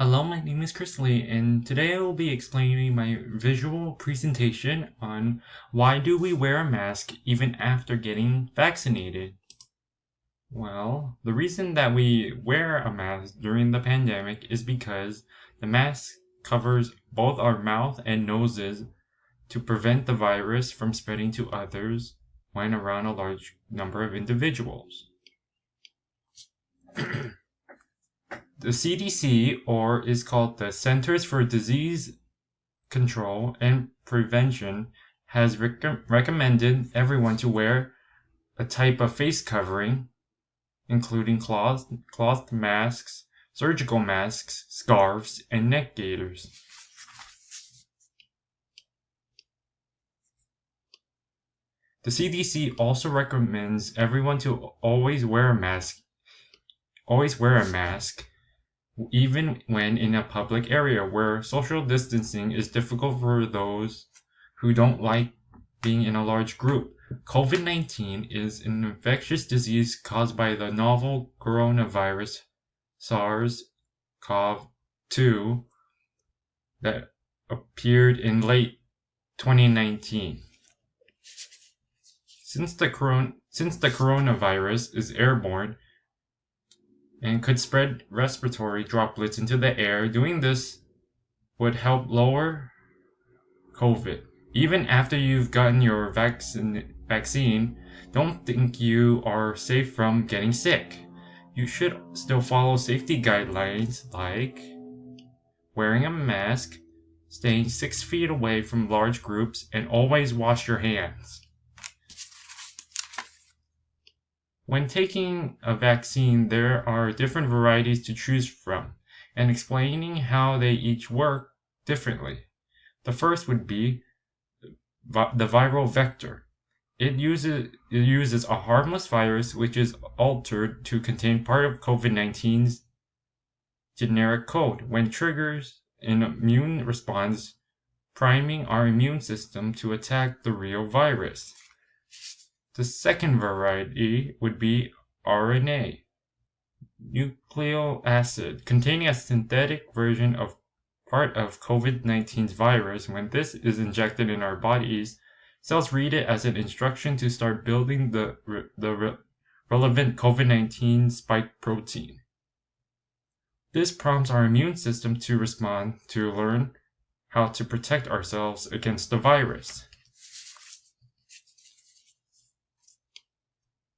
Hello, my name is Chris Lee, and today I will be explaining my visual presentation on why do we wear a mask even after getting vaccinated. Well, the reason that we wear a mask during the pandemic is because the mask covers both our mouth and noses to prevent the virus from spreading to others when around a large number of individuals. The CDC, or is called the Centers for Disease Control and Prevention, has recommended everyone to wear a type of face covering, including cloth masks, surgical masks, scarves, and neck gaiters. The CDC also recommends everyone to always wear a mask, even when in a public area where social distancing is difficult for those who don't like being in a large group. COVID-19 is an infectious disease caused by the novel coronavirus SARS-CoV-2 that appeared in late 2019. Since the coronavirus is airborne and could spread respiratory droplets into the air, doing this would help lower COVID. Even after you've gotten your vaccine, don't think you are safe from getting sick. You should still follow safety guidelines like wearing a mask, staying 6 feet away from large groups, and always wash your hands. When taking a vaccine, there are different varieties to choose from, and explaining how they each work differently. The first would be the viral vector. It uses a harmless virus which is altered to contain part of COVID-19's generic code when triggers an immune response, priming our immune system to attack the real virus. The second variety would be RNA, nucleic acid, containing a synthetic version of part of COVID-19's virus. When this is injected in our bodies, cells read it as an instruction to start building the relevant COVID-19 spike protein. This prompts our immune system to respond to learn how to protect ourselves against the virus.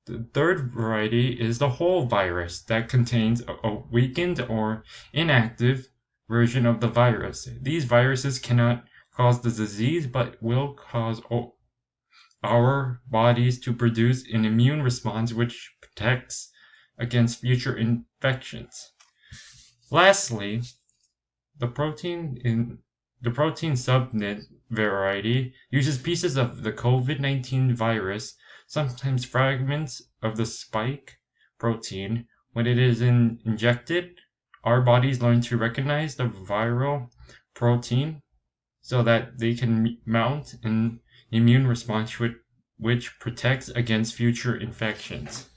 The third variety is the whole virus that contains a weakened or inactive version of the virus. These viruses cannot cause the disease but will cause our bodies to produce an immune response which protects against future infections. Lastly, the protein subunit variety uses pieces of the COVID-19 virus, sometimes fragments of the spike protein. When it is injected, our bodies learn to recognize the viral protein so that they can mount an immune response which protects against future infections.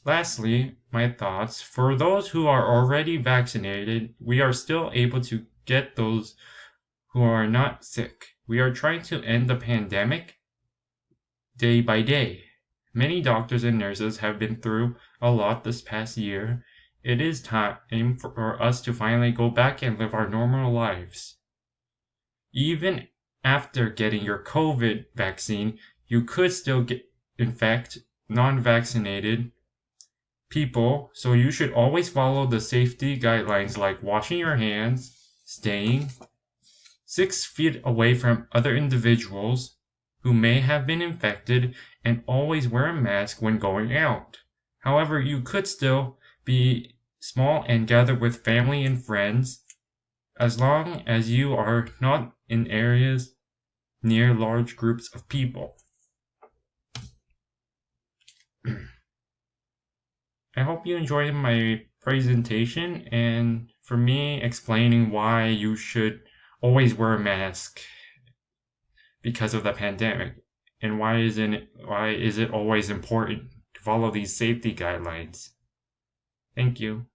Lastly, my thoughts. For those who are already vaccinated, we are still able to get those who are not sick. We are trying to end the pandemic day by day. Many doctors and nurses have been through a lot this past year. It is time for us to finally go back and live our normal lives. Even after getting your COVID vaccine, you could still infect non-vaccinated people, so you should always follow the safety guidelines like washing your hands, staying 6 feet away from other individuals who may have been infected, and always wear a mask when going out. However, you could still be small and gather with family and friends as long as you are not in areas near large groups of people. I hope you enjoyed my presentation and for me explaining why you should always wear a mask because of the pandemic and why is it always important follow these safety guidelines. Thank you.